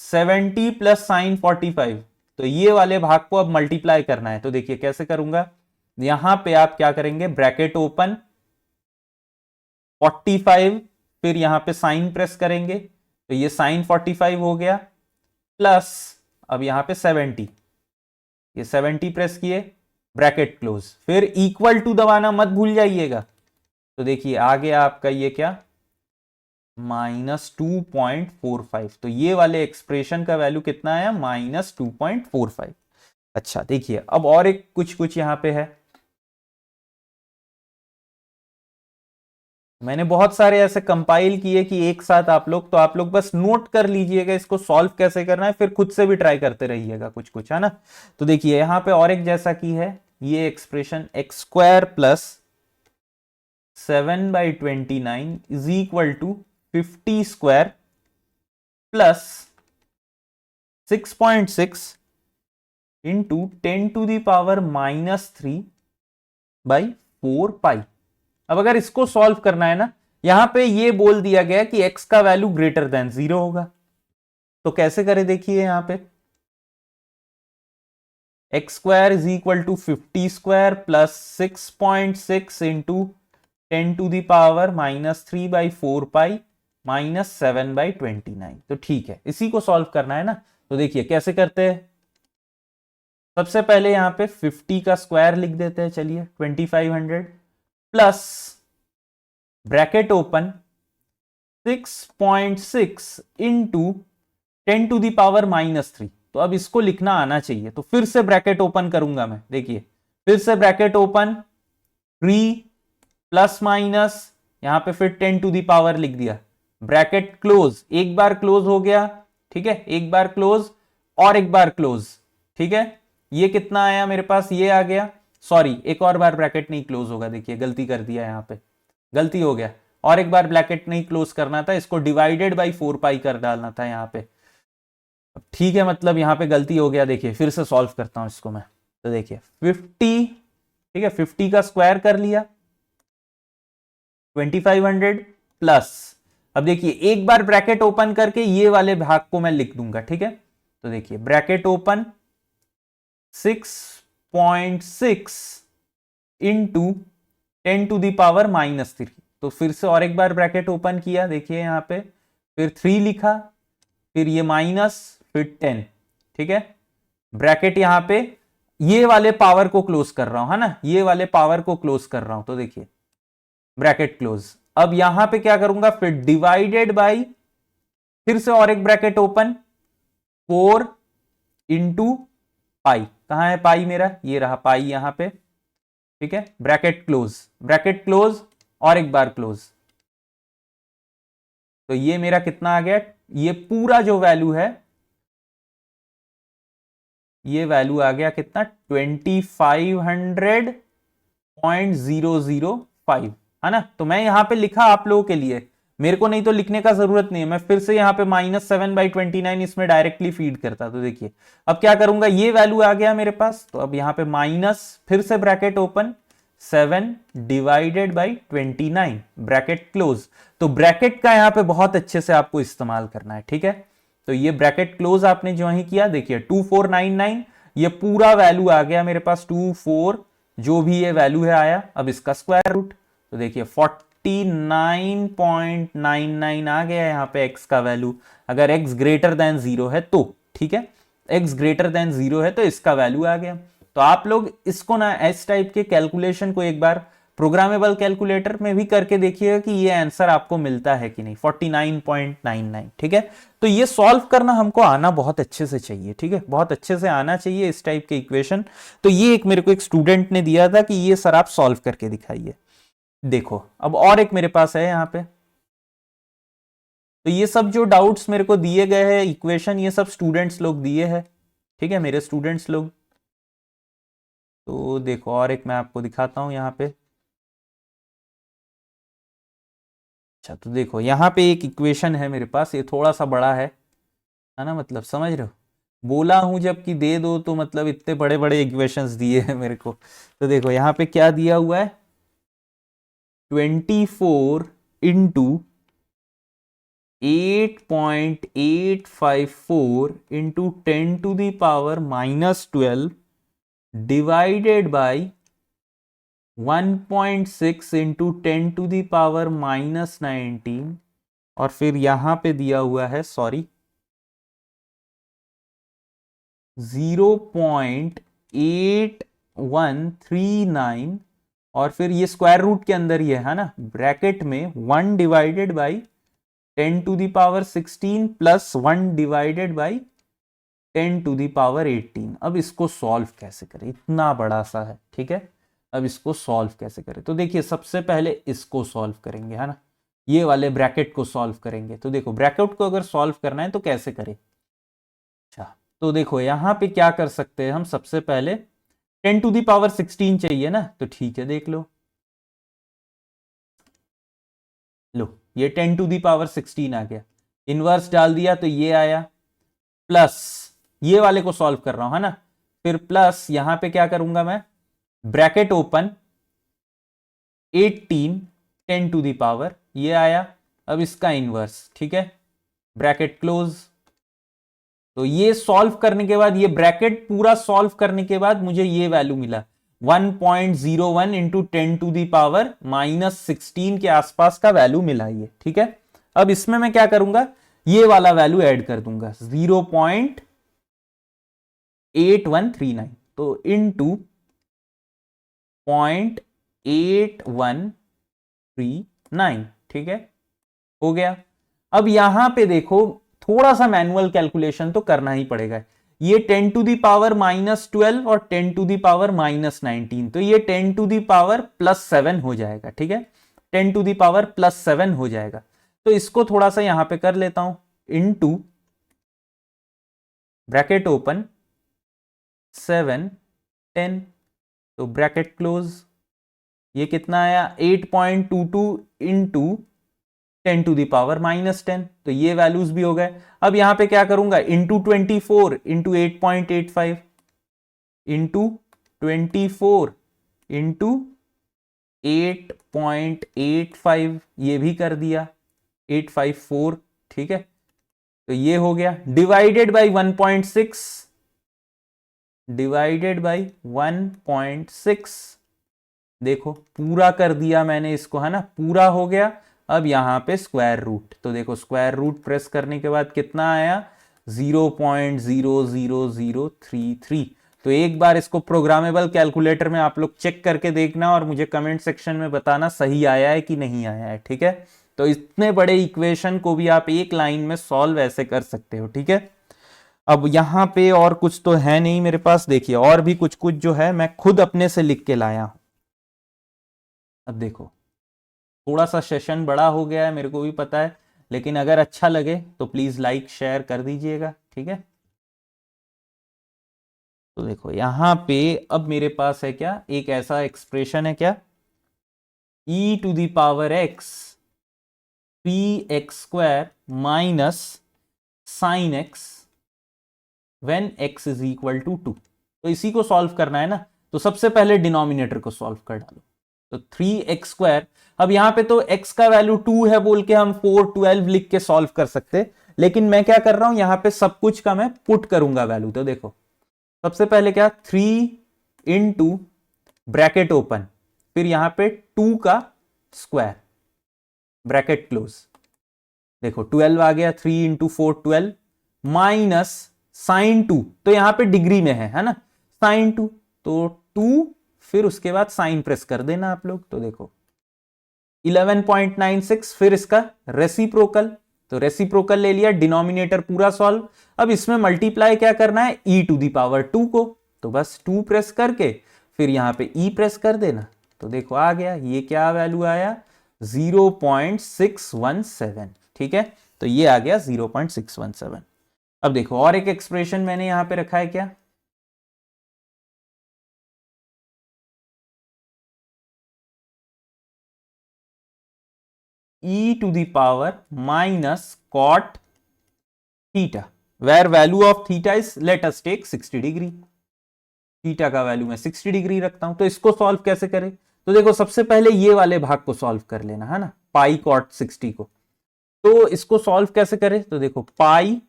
70 प्लस साइन 45, तो ये वाले भाग को अब मल्टीप्लाई करना है। तो देखिए कैसे करूंगा, यहां पे आप क्या करेंगे, ब्रैकेट ओपन 45, फिर यहां पे साइन प्रेस करेंगे, तो ये साइन 45 हो गया, प्लस अब यहां पे 70, ये 70 प्रेस किए, ब्रैकेट क्लोज, फिर इक्वल टू दबाना मत भूल जाइएगा। तो देखिए आ गया आपका ये क्या, -2.45, तो ये वाले एक्सप्रेशन का वैल्यू कितना आया, -2.45। अच्छा देखिए अब और एक कुछ कुछ यहां पे है, मैंने बहुत सारे ऐसे कंपाइल किए कि एक साथ आप लोग, तो आप लोग बस नोट कर लीजिएगा इसको सॉल्व कैसे करना है, फिर खुद से भी ट्राई करते रहिएगा कुछ कुछ, है ना। तो देखिए यहां पे और एक जैसा की है, ये expression x² plus 7/29 is equal to 50² plus 6.6 into 10⁻³ अब अगर इसको सॉल्व करना है ना, यहां पे ये बोल दिया गया कि x का वैल्यू ग्रेटर देन 0 होगा, तो कैसे करें देखिए यहां पे, x² is equal to 50² plus 6.6 into 10⁻³ -7/29। तो ठीक है, इसी को सॉल्व करना है ना। तो देखिए कैसे करते हैं, सबसे पहले यहां पे 50 का स्क्वायर लिख देते हैं, चलिए 2500 प्लस ब्रैकेट ओपन 6.6 इंटू 10⁻³ तो अब इसको लिखना आना चाहिए, तो फिर से ब्रैकेट ओपन करूंगा मैं, देखिए फिर से ब्रैकेट ओपन 3 प्लस माइनस, यहां पे फिर 10 लिख दिया, ब्रैकेट क्लोज, एक बार क्लोज हो गया, ठीक है, एक बार क्लोज और एक बार क्लोज, ठीक है, ये कितना आया मेरे पास, ये आ गया, सॉरी एक और बार ब्रैकेट नहीं क्लोज होगा, देखिए गलती कर दिया, यहां पे गलती हो गया, और एक बार ब्रैकेट नहीं क्लोज करना था, इसको डिवाइडेड बाई 4 कर डालना था यहां पे, ठीक है, मतलब यहां पे गलती हो गया, देखिए फिर से सॉल्व करता हूं इसको मैं। तो देखिए 50, ठीक है, 50 का स्क्वायर कर लिया 2500 प्लस, अब देखिए एक बार ब्रैकेट ओपन करके ये वाले भाग को मैं लिख दूंगा, ठीक है। तो देखिए ब्रैकेट ओपन 6.6 इंटू 10⁻³ तो फिर से और एक बार ब्रैकेट ओपन किया, देखिए यहां पे फिर 3 लिखा, फिर ये माइनस, फिर 10, ठीक है, ब्रैकेट यहां पे ये वाले पावर को क्लोज कर रहा हूं, है ना, ये वाले पावर को क्लोज कर रहा हूं, तो देखिए ब्रैकेट क्लोज, अब यहां पे क्या करूंगा, फिर डिवाइडेड बाई, फिर से और एक ब्रैकेट ओपन 4 इंटू पाई, कहां है पाई मेरा, ये रहा पाई यहां पे, ठीक है, ब्रैकेट क्लोज और एक बार क्लोज, तो ये मेरा कितना आ गया, ये पूरा जो वैल्यू है, ये वैल्यू आ गया कितना 2500.005, है ना। तो मैं यहां पे लिखा आप लोगों के लिए, मेरे को नहीं तो लिखने का जरूरत नहीं है, मैं फिर से यहां पे -7/29 इसमें डायरेक्टली फीड करता, तो देखिए अब क्या करूंगा, ये वैल्यू आ गया मेरे पास, तो अब यहां पे माइनस, फिर से ब्रैकेट ओपन 7/29 ब्रैकेट क्लोज, तो ब्रैकेट का यहां पे बहुत अच्छे से आपको इस्तेमाल करना है, ठीक है। तो ये ब्रैकेट क्लोज आपने जो ही किया, देखिए 2499, ये पूरा वैल्यू आ गया मेरे पास 24, जो भी ये वैल्यू है आया, अब इसका स्क्वायर रूट, तो देखिए 49.99 आ गया यहां पे x का वैल्यू, अगर x ग्रेटर देन 0 है तो, ठीक है, x ग्रेटर देन 0 है तो इसका वैल्यू आ गया। तो आप लोग इसको ना इस टाइप के कैलकुलेशन को एक बार प्रोग्रामेबल कैलकुलेटर में भी करके देखिएगा कि ये आंसर आपको मिलता है कि नहीं, 49.99, ठीक है। तो ये सॉल्व करना हमको आना बहुत अच्छे से चाहिए, ठीक है, बहुत अच्छे से आना चाहिए इस टाइप के इक्वेशन। तो ये एक मेरे को एक स्टूडेंट ने दिया था कि ये सर आप सॉल्व करके दिखाइए, देखो अब और एक मेरे पास है यहां पे, तो ये सब जो डाउट्स मेरे को दिए गए हैं इक्वेशन, ये सब स्टूडेंट्स लोग दिए हैं, ठीक है, मेरे स्टूडेंट्स लोग। तो देखो और एक मैं आपको दिखाता हूं यहां पे, अच्छा तो देखो यहां पे एक इक्वेशन है मेरे पास, ये थोड़ा सा बड़ा है ना, मतलब समझ रहे हो, बोला हूं जब कि दे दो, तो मतलब इतने बड़े बड़े इक्वेशंस दिए हैं मेरे को। तो देखो यहां पे क्या दिया हुआ है, 24 into 8.854 into 10⁻⁻12 divided by 1.6 into 10⁻⁻19 और फिर यहां पे दिया हुआ है 0.8139 और फिर ये स्क्वायर रूट के अंदर ही है ना, ब्रैकेट में 1 divided by 10⁻16 plus 1 divided by 10⁻18। अब इसको सॉल्व कैसे करें, इतना बड़ा सा है, ठीक है। अब इसको सॉल्व कैसे करें, तो देखिए सबसे पहले इसको सॉल्व करेंगे, है ना, ये वाले ब्रैकेट को सॉल्व करेंगे। तो देखो ब्रैकेट को अगर सॉल्व करना है तो कैसे करें। अच्छा, तो देखो यहां पे क्या कर सकते हैं हम, सबसे पहले 10⁻16 चाहिए ना, तो ठीक है, देख लो ये 10⁻16 आ गया, इनवर्स डाल दिया तो ये आया, प्लस ये वाले को सॉल्व कर रहा हूं, है ना, फिर प्लस यहां पे क्या करूंगा मैं, ब्रैकेट ओपन 18 10⁻, ये आया, अब इसका इनवर्स, ठीक है, ब्रैकेट क्लोज। तो ये सॉल्व करने के बाद, ये ब्रैकेट पूरा सॉल्व करने के बाद मुझे ये वैल्यू मिला 1.01 इंटू 10⁻⁻16 के आसपास का वैल्यू मिला ये, ठीक है। अब इसमें मैं क्या करूंगा, ये वाला वैल्यू ऐड कर दूंगा 0.8139, तो इंटू 0.8139, ठीक है, हो गया। अब यहां पे देखो थोड़ा सा मैनुअल कैलकुलेशन तो करना ही पड़ेगा, ये 10⁻⁻12 और 10⁻⁻19, तो ये 10⁻+7 हो जाएगा, ठीक है, 10⁻+7 हो जाएगा। तो इसको थोड़ा सा यहां पे कर लेता हूं, इनटू ब्रैकेट ओपन 7 10, तो ब्रैकेट क्लोज, ये कितना आया 8.22 इंटू 10⁻⁻10, तो ये वैल्यूज भी हो गए। अब यहां पे क्या करूंगा, इंटू 24 इंटू 8.85 इंटू 24 इंटू 8.85, ये भी कर दिया 854, ठीक है, तो ये हो गया, डिवाइडेड बाई 1.6, डिवाइडेड बाई 1.6, देखो पूरा कर दिया मैंने इसको, है ना, पूरा हो गया। अब यहां पे स्क्वायर रूट, तो देखो स्क्वायर रूट प्रेस करने के बाद कितना आया 0.00033। तो एक बार इसको प्रोग्रामेबल कैलकुलेटर में आप लोग चेक करके देखना और मुझे कमेंट सेक्शन में बताना सही आया है कि नहीं आया है, ठीक है। तो इतने बड़े इक्वेशन को भी आप एक लाइन में सॉल्व ऐसे कर सकते हो, ठीक है। अब यहां पे और कुछ तो है नहीं मेरे पास, देखिए और भी कुछ कुछ जो है मैं खुद अपने से लिख के लाया हूं। अब देखो थोड़ा सा सेशन बड़ा हो गया है, मेरे को भी पता है, लेकिन अगर अच्छा लगे तो प्लीज लाइक शेयर कर दीजिएगा, ठीक है। तो देखो यहां पे अब मेरे पास है क्या, एक ऐसा एक्सप्रेशन है क्या, e⁻x 3x² minus sine x when x is equal to 2। तो इसी को सॉल्व करना है ना, तो सबसे पहले डिनोमिनेटर को सॉल्व कर डालो, तो 3x²। अब यहां पे तो x का वैल्यू 2 है बोल के हम 412 लिख के सॉल्व कर सकते, लेकिन मैं क्या कर रहा हूं, यहां पे सब कुछ का मैं पुट करूंगा वैल्यू। तो देखो सबसे पहले क्या, 3 इंटू ब्रैकेट ओपन, फिर यहां पे 2 का स्क्वायर, ब्रैकेट क्लोज, देखो 12 आ गया, 3 इंटू 4 12, माइनस साइन 2, तो यहां पे डिग्री में है ना, साइन 2, तो 2 फिर उसके बाद साइन प्रेस कर देना आप लोग, तो देखो 11.96, फिर इसका रेसिप्रोकल, तो रेसिप्रोकल ले लिया, डिनोमिनेटर पूरा सॉल्व। अब इसमें मल्टीप्लाई क्या करना है, e⁻2 को, तो बस 2 प्रेस करके फिर यहां पे e प्रेस कर देना, तो देखो आ गया, ये क्या वैल्यू आया 0.617, ठीक है, तो ये आ गया 0.617। अब देखो और एक एक्सप्रेशन मैंने यहां पे रखा है क्या, e⁻ cot theta, where value of theta is, let us take 60 degree, theta का वैल्यू मैं 60 डिग्री रखता हूं। तो इसको सॉल्व कैसे करें, तो देखो सबसे पहले ये वाले भाग को सॉल्व कर लेना, है ना, पाई कॉट 60 को। तो इसको सॉल्व कैसे करें, तो देखो पाई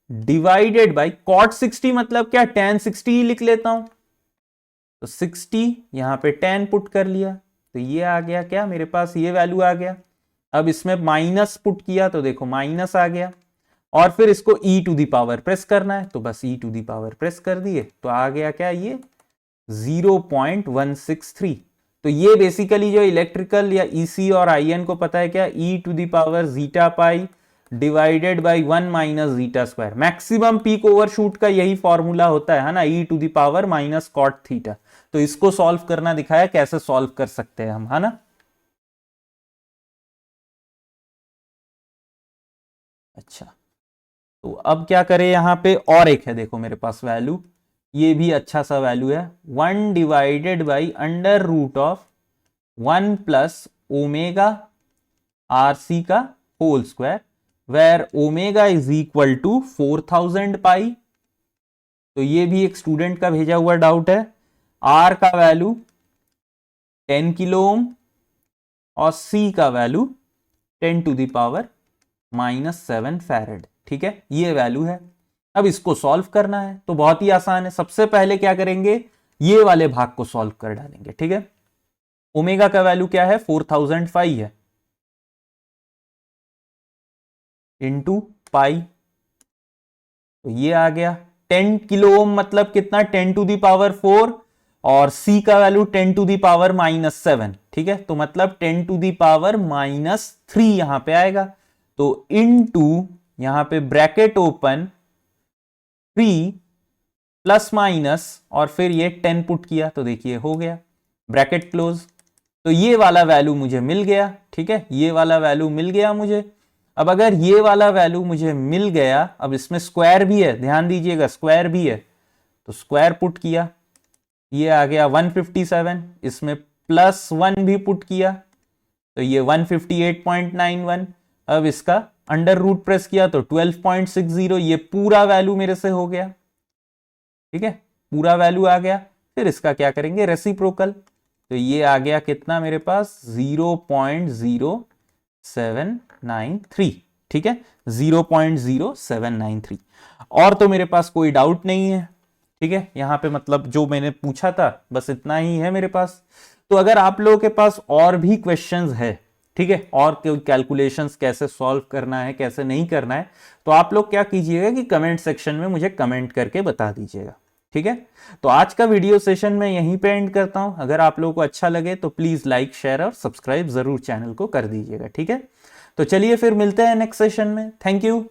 डिवाइडेड बाई कॉट 60 मतलब क्या, tan 60 ही लिख लेता हूं। तो 60 यहां पे 10 पुट कर लिया, तो ये आ गया क्या मेरे पास, ये वैल्यू आ गया। अब इसमें माइनस पुट किया तो देखो माइनस आ गया, और फिर इसको e to the power press करना है, तो बस e to the power press कर दिए, तो आ गया क्या, ये 0.163। तो ये बेसिकली जो इलेक्ट्रिकल या ईसी और आईएन को पता है क्या, e to the power zeta pi divided by 1 minus zeta square. Maximum peak overshoot का यही फॉर्मूला होता है ना, e to the power minus cot theta. तो इसको सॉल्व करना दिखाया, कैसे सॉल्व कर सकते हैं हम, है ना। अच्छा, तो अब क्या करें, यहां पे और एक है देखो मेरे पास वैल्यू, ये भी अच्छा सा वैल्यू है, 1 divided by under root of 1 plus omega r c का whole square, where omega is equal to 4000 pi. तो ये भी एक स्टूडेंट का भेजा हुआ डाउट है। आर का वैल्यू 10 किलो ओम और सी का value 10 to the power -7 farad. ठीक है, ये वैल्यू है। अब इसको सॉल्व करना है, तो बहुत ही आसान है। सबसे पहले क्या करेंगे, ये वाले भाग को सॉल्व कर डालेंगे। ठीक है, ओमेगा का वैल्यू क्या है, 4005 है, इंटू पाई, तो ये आ गया 10 किलो ओम मतलब कितना, 10 टू दी पावर 4, और सी का वैल्यू 10 टू दी पावर -7। ठीक है, तो मतलब 10 टू दी पावर -3 यहां पे आएगा। तो इनटू यहां पे ब्रैकेट ओपन 3 प्लस माइनस और फिर ये 10 पुट किया, तो देखिए हो गया, ब्रैकेट क्लोज। तो ये वाला वैल्यू मुझे मिल गया। ठीक है, ये वाला वैल्यू मिल गया मुझे। अब अगर ये वाला वैल्यू मुझे मिल गया, अब इसमें स्क्वायर भी है, ध्यान दीजिएगा स्क्वायर भी है, तो स्क्वायर पुट किया, ये आ गया 157, इसमें +1 भी पुट किया, तो ये 158.91। अब इसका अंडर रूट प्रेस किया तो 12.60, ये पूरा वैल्यू मेरे से हो गया। ठीक है, पूरा वैल्यू आ गया। फिर इसका क्या करेंगे, रेसिप्रोकल, तो ये आ गया कितना मेरे पास, 0.0793। ठीक है, 0.0793। और तो मेरे पास कोई डाउट नहीं है। ठीक है, यहां पे मतलब जो मैंने पूछा था बस इतना ही है मेरे पास। तो अगर आप लोगों के पास और भी क्वेश्चंस है, ठीक है, और कैलकुलेशंस कैसे सॉल्व करना है कैसे नहीं करना है, तो आप लोग क्या कीजिएगा कि कमेंट सेक्शन में मुझे कमेंट करके बता दीजिएगा। ठीक है, तो आज का वीडियो सेशन मैं यहीं पे एंड करता हूं। अगर आप लोगों को अच्छा लगे तो प्लीज लाइक शेयर और सब्सक्राइब जरूर चैनल को कर दीजिएगा। ठीक है, तो चलिए फिर मिलते हैं नेक्स्ट सेशन में। Thank you.